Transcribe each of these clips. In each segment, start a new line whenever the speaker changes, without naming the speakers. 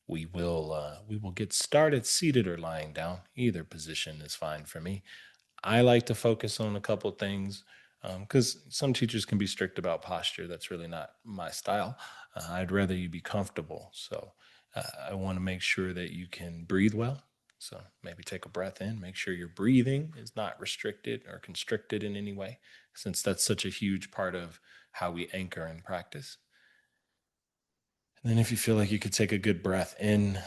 We will get started seated or lying down. Either position is fine for me. I like to focus on a couple things because some teachers can be strict about posture. That's really not my style. I'd rather you be comfortable. So I want to make sure that you can breathe well. So maybe take a breath in, make sure your breathing is not restricted or constricted in any way, since that's such a huge part of how we anchor in practice. And then if you feel like you could take a good breath in,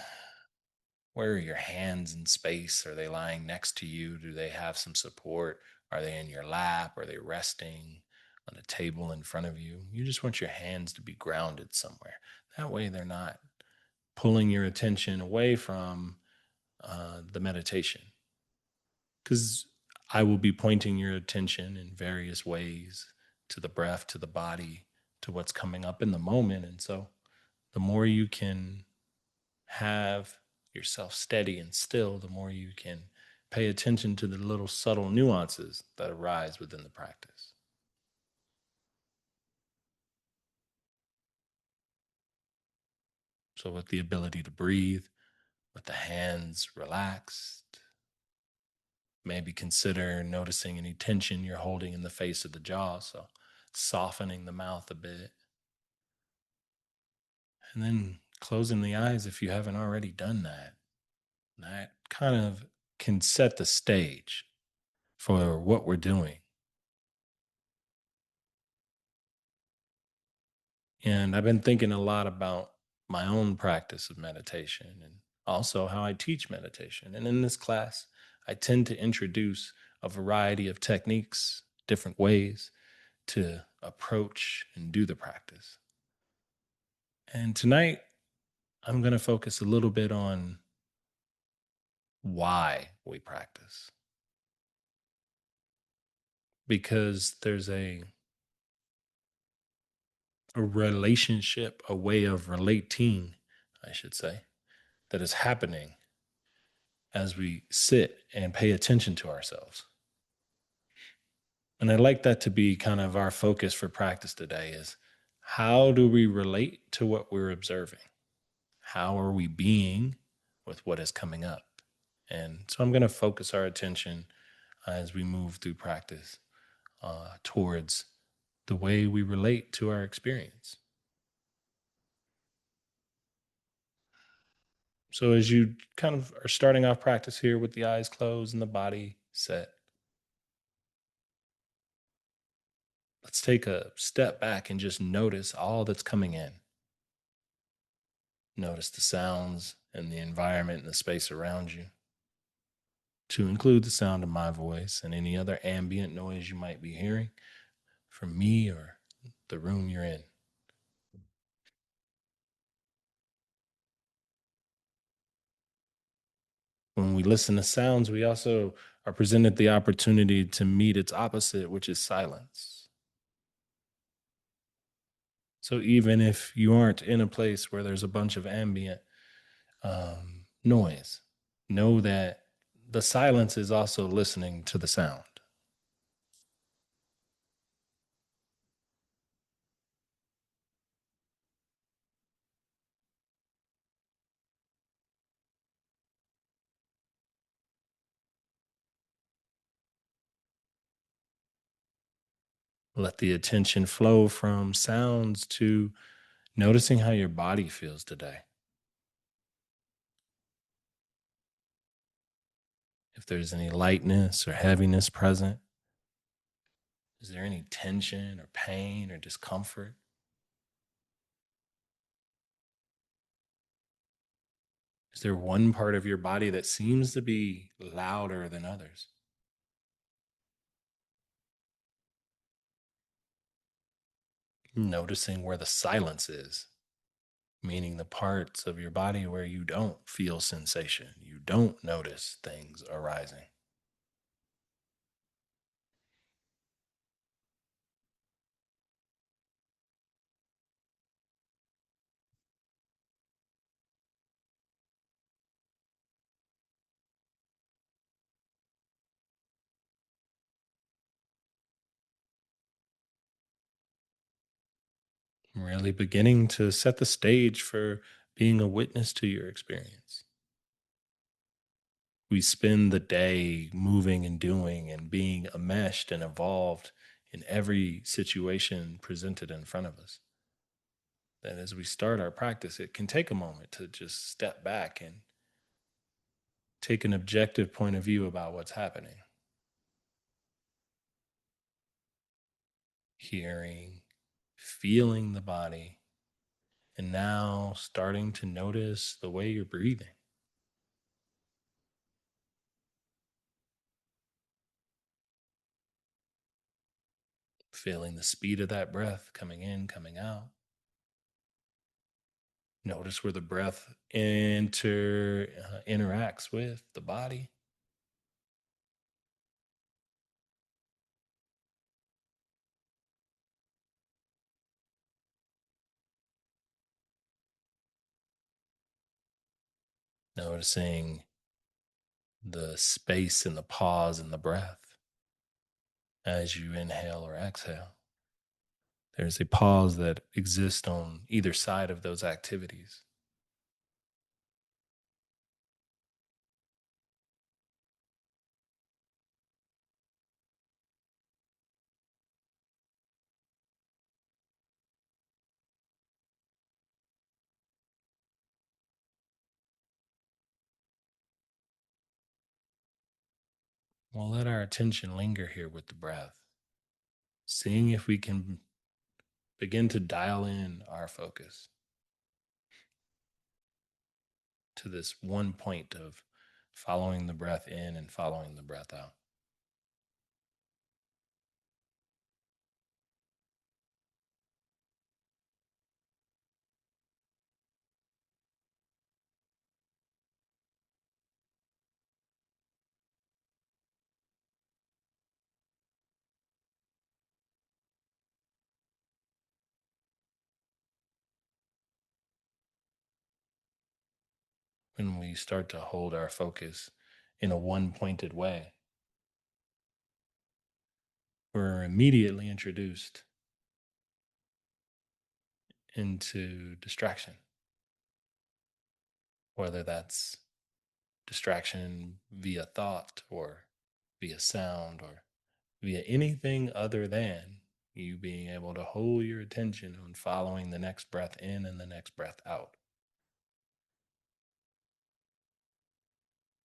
where are your hands in space? Are they lying next to you? Do they have some support? Are they in your lap? Are they resting on a table in front of you? You just want your hands to be grounded somewhere. That way, they're not pulling your attention away from the meditation. Because I will be pointing your attention in various ways to the breath, to the body, to what's coming up in the moment. And so, the more you can have yourself steady and still, the more you can pay attention to the little subtle nuances that arise within the practice. So, with the ability to breathe, with the hands relaxed, maybe consider noticing any tension you're holding in the face of the jaw. So, softening the mouth a bit. And then closing the eyes if you haven't already done that. That kind of can set the stage for what we're doing. And I've been thinking a lot about my own practice of meditation and also how I teach meditation. And in this class, I tend to introduce a variety of techniques, different ways to approach and do the practice. And tonight, I'm going to focus a little bit on why we practice because there's a relationship, a way of relating, I should say, that is happening as we sit and pay attention to ourselves. And I'd like that to be kind of our focus for practice today is how do we relate to what we're observing? How are we being with what is coming up? And so I'm going to focus our attention as we move through practice towards the way we relate to our experience. So as you kind of are starting off practice here with the eyes closed and the body set, let's take a step back and just notice all that's coming in. Notice the sounds and the environment and the space around you, to include the sound of my voice and any other ambient noise you might be hearing from me or the room you're in. When we listen to sounds, we also are presented the opportunity to meet its opposite, which is silence. So even if you aren't in a place where there's a bunch of ambient noise, know that the silence is also listening to the sound. Let the attention flow from sounds to noticing how your body feels today. If there's any lightness or heaviness present, is there any tension or pain or discomfort? Is there one part of your body that seems to be louder than others? Noticing where the silence is, meaning the parts of your body where you don't feel sensation, you don't notice things arising. Really beginning to set the stage for being a witness to your experience. We spend the day moving and doing and being enmeshed and involved in every situation presented in front of us. That as we start our practice, it can take a moment to just step back and take an objective point of view about what's happening, hearing, feeling the body, and now starting to notice the way you're breathing, feeling the speed of that breath coming in, coming out. Notice where the breath interacts with the body. Noticing the space and the pause in the breath as you inhale or exhale. There's a pause that exists on either side of those activities. We'll let our attention linger here with the breath, seeing if we can begin to dial in our focus to this one point of following the breath in and following the breath out. When we start to hold our focus in a one pointed way, we're immediately introduced into distraction, whether that's distraction via thought or via sound or via anything other than you being able to hold your attention on following the next breath in and the next breath out.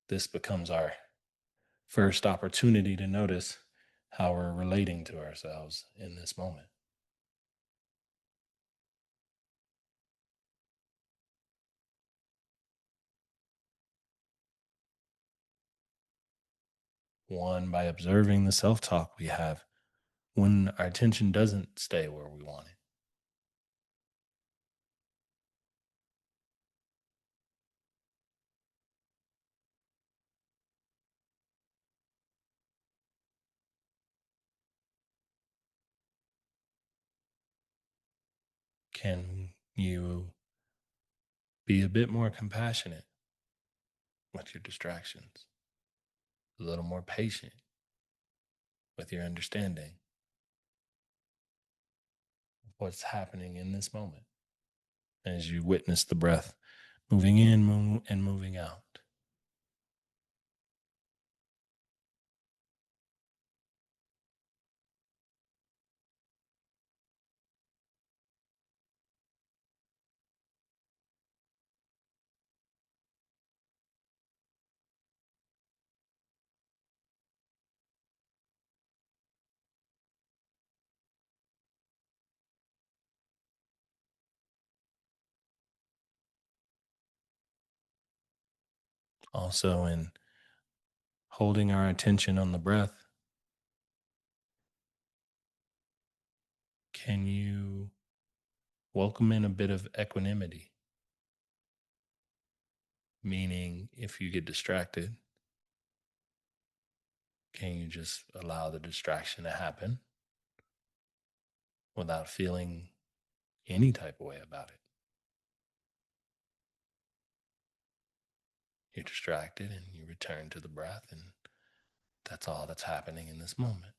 This becomes our first opportunity to notice how we're relating to ourselves in this moment. One, by observing the self talk we have when our attention doesn't stay where we want it. Can you be a bit more compassionate with your distractions, a little more patient with your understanding of what's happening in this moment as you witness the breath moving in and moving out? Also, in holding our attention on the breath, can you welcome in a bit of equanimity? Meaning, if you get distracted, can you just allow the distraction to happen without feeling any type of way about it? You're distracted and you return to the breath, and that's all that's happening in this moment.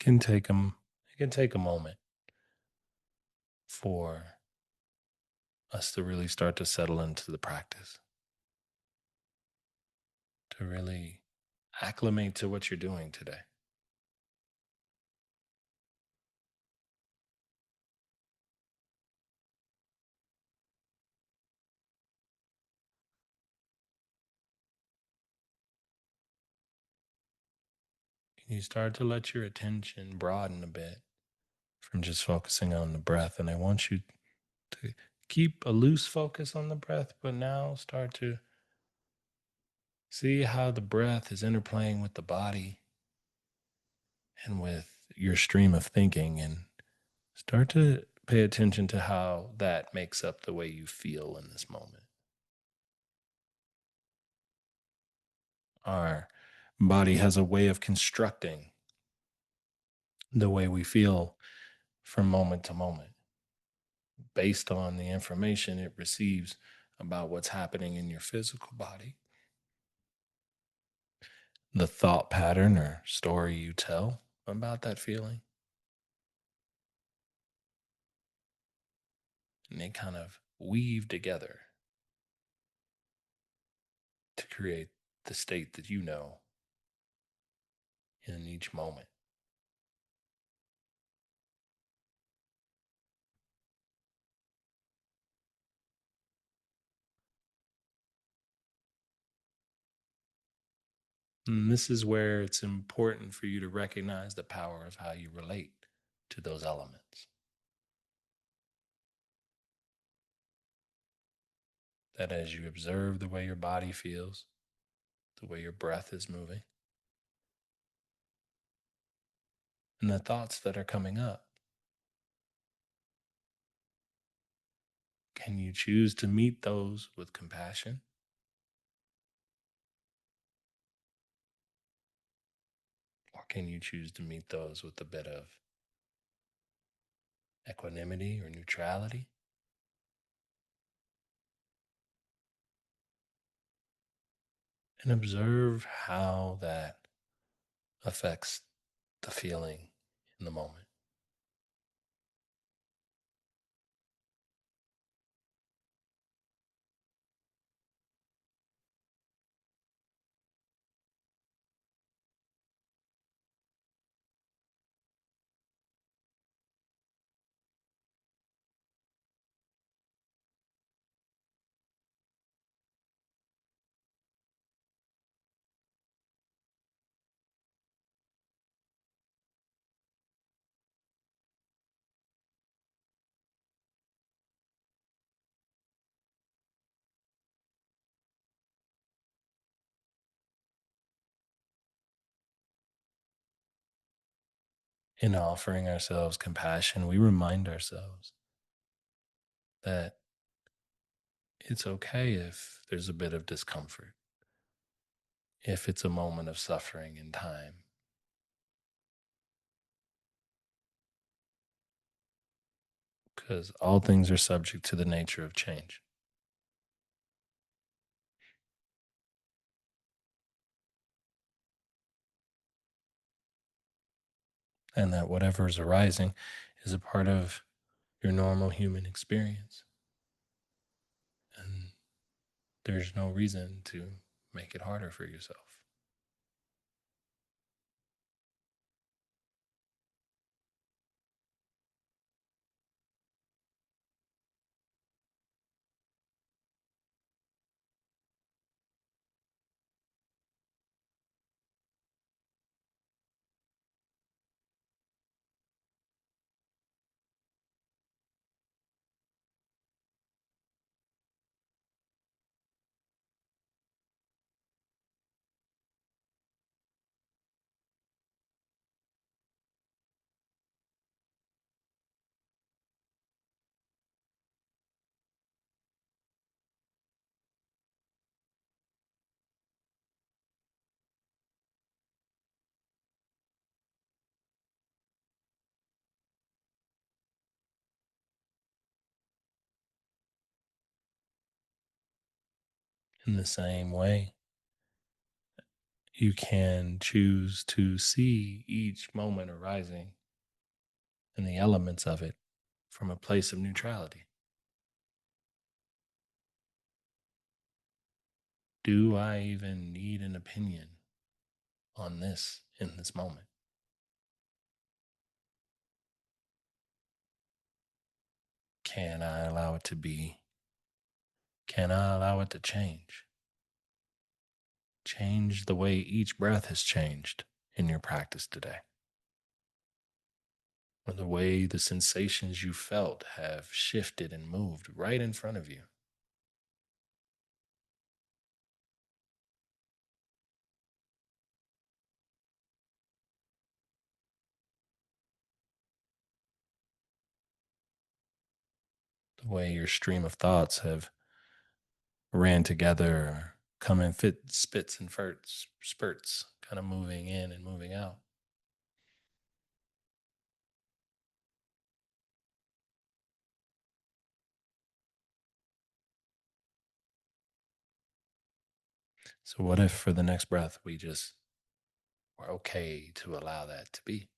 can take them. It can take a moment for us to really start to settle into the practice, to really acclimate to what you're doing today. Can you start to let your attention broaden a bit from just focusing on the breath? And I want you to keep a loose focus on the breath, but now start to see how the breath is interplaying with the body and with your stream of thinking, and start to pay attention to how that makes up the way you feel in this moment. Our body has a way of constructing the way we feel from moment to moment based on the information it receives about what's happening in your physical body, the thought pattern or story you tell about that feeling, and they kind of weave together to create the state that you know in each moment. And this is where it's important for you to recognize the power of how you relate to those elements. That as you observe the way your body feels, the way your breath is moving, and the thoughts that are coming up, can you choose to meet those with compassion? Or can you choose to meet those with a bit of equanimity or neutrality? And observe how that affects the feeling in the moment. In offering ourselves compassion, we remind ourselves that it's okay if there's a bit of discomfort, if it's a moment of suffering in time, because all things are subject to the nature of change. And that whatever is arising is a part of your normal human experience. And there's no reason to make it harder for yourself. In the same way, you can choose to see each moment arising and the elements of it from a place of neutrality. Do I even need an opinion on this in this moment? Can I allow it to be? Can I allow it to change? Change the way each breath has changed in your practice today, or the way the sensations you felt have shifted and moved right in front of you. The way your stream of thoughts have ran together or come in spits and spurts, kind of moving in and moving out. So, what if for the next breath we just were okay to allow that to be?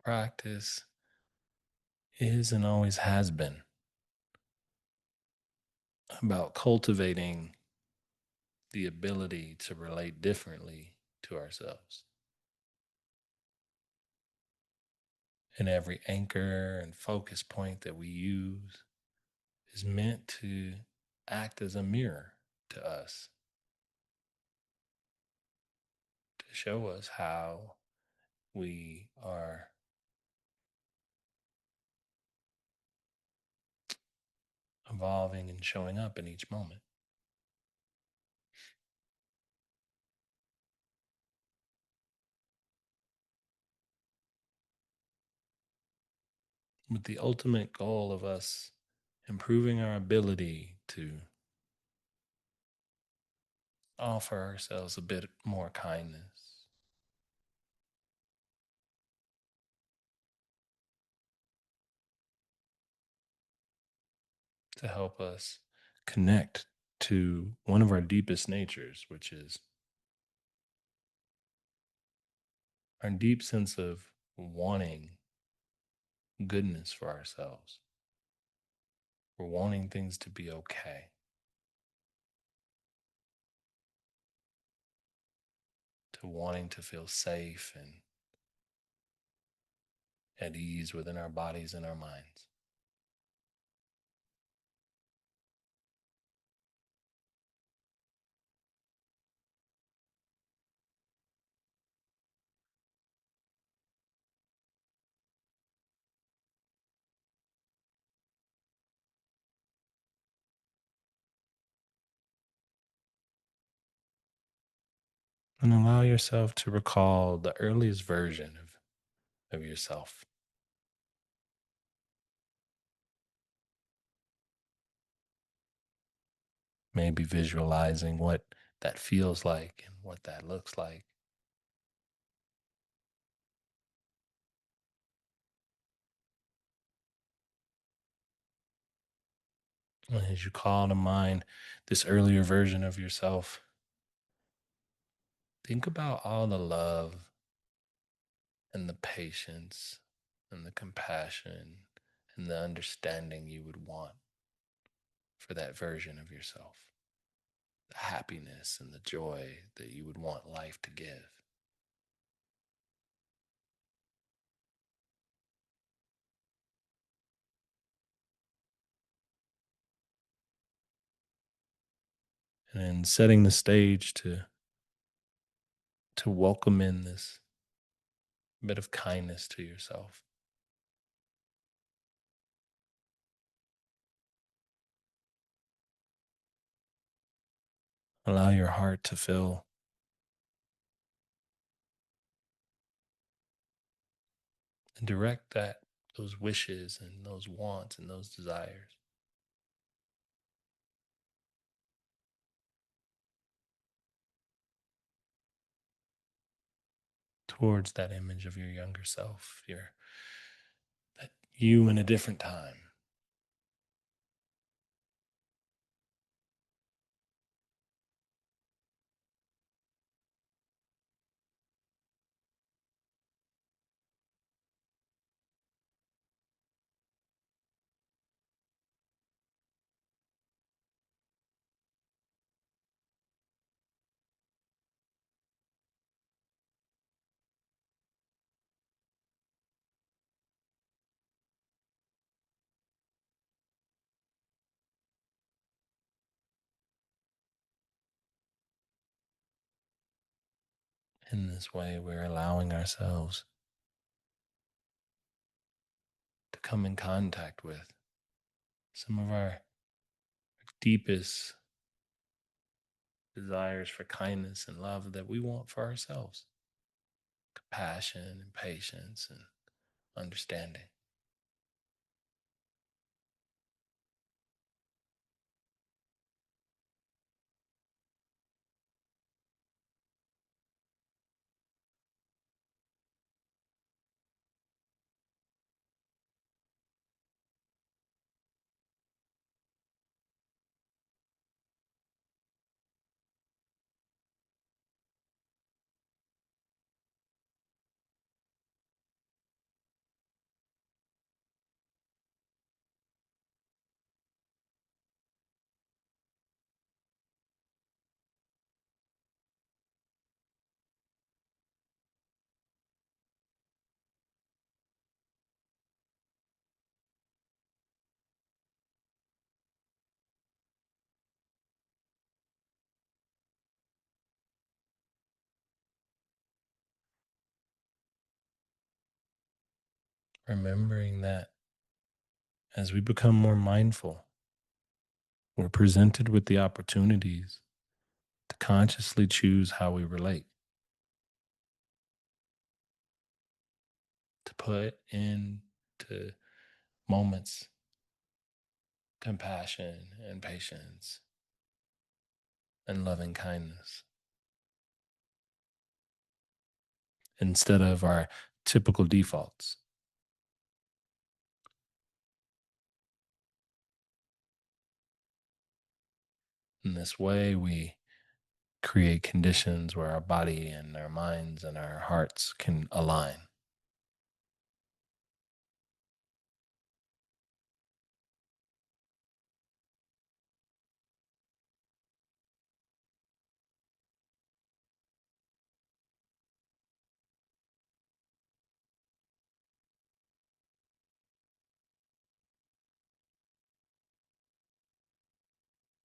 Practice is and always has been about cultivating the ability to relate differently to ourselves. And every anchor and focus point that we use is meant to act as a mirror to us, to show us how we are evolving and showing up in each moment, with the ultimate goal of us improving our ability to offer ourselves a bit more kindness, to help us connect to one of our deepest natures, which is our deep sense of wanting goodness for ourselves. We're wanting things to be okay, to wanting to feel safe and at ease within our bodies and our minds. And allow yourself to recall the earliest version of yourself. Maybe visualizing what that feels like and what that looks like. And as you call to mind this earlier version of yourself, think about all the love and the patience and the compassion and the understanding you would want for that version of yourself, the happiness and the joy that you would want life to give. and setting the stage to welcome in this bit of kindness to yourself. Allow your heart to fill and direct that those wishes and those wants and those desires towards that image of your younger self, your that you in a different time. In this way, we're allowing ourselves to come in contact with some of our deepest desires for kindness and love that we want for ourselves, compassion and patience and understanding. Remembering that as we become more mindful, we're presented with the opportunities to consciously choose how we relate, to put into moments compassion and patience and loving kindness instead of our typical defaults. In this way, we create conditions where our body and our minds and our hearts can align.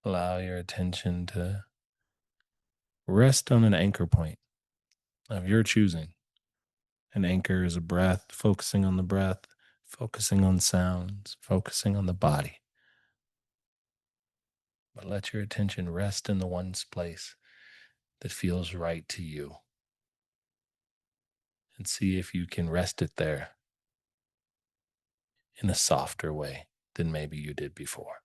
Allow your attention to rest on an anchor point of your choosing. An anchor is a breath, focusing on the breath, focusing on sounds, focusing on the body. But let your attention rest in the one place that feels right to you and see if you can rest it there in a softer way than maybe you did before.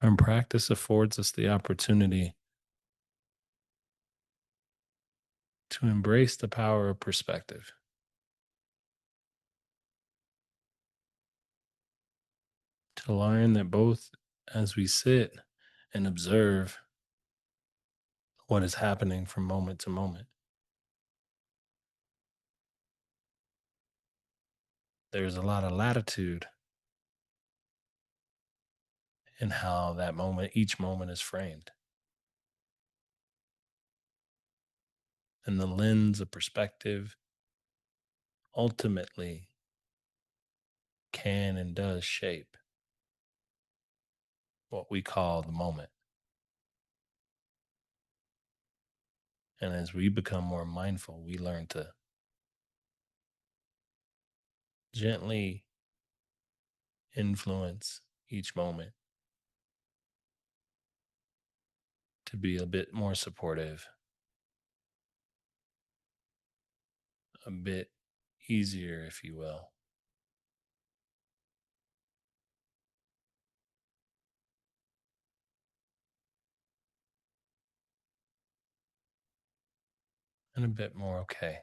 And practice affords us the opportunity to embrace the power of perspective, to learn that both as we sit and observe what is happening from moment to moment, there's a lot of latitude in how that moment, each moment is framed. And the lens of perspective ultimately can and does shape what we call the moment. And as we become more mindful, we learn to gently influence each moment to be a bit more supportive, a bit easier, if you will, and a bit more okay.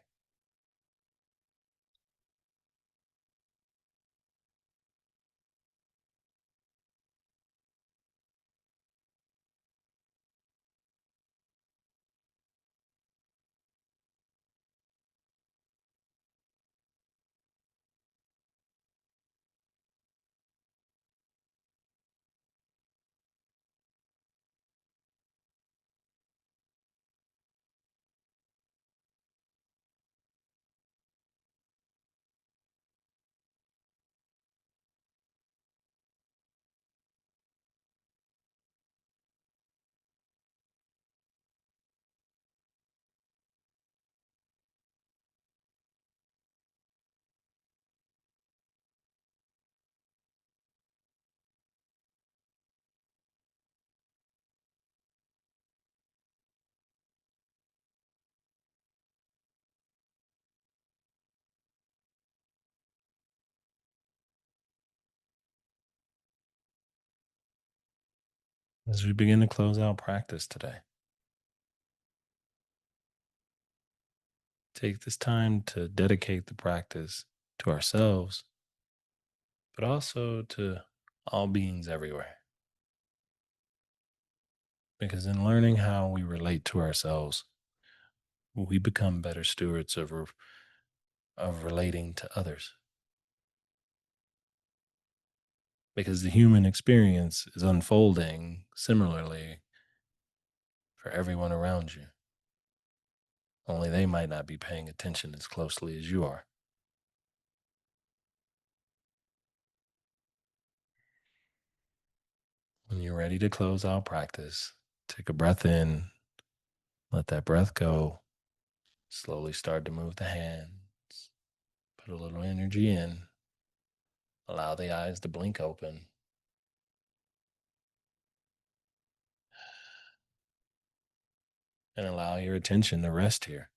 As we begin to close out practice today, take this time to dedicate the practice to ourselves, but also to all beings everywhere. Because in learning how we relate to ourselves, we become better stewards of relating to others. Because the human experience is unfolding similarly for everyone around you. Only they might not be paying attention as closely as you are. When you're ready to close out practice, take a breath in, let that breath go. Slowly start to move the hands, put a little energy in, allow the eyes to blink open, and allow your attention to rest here.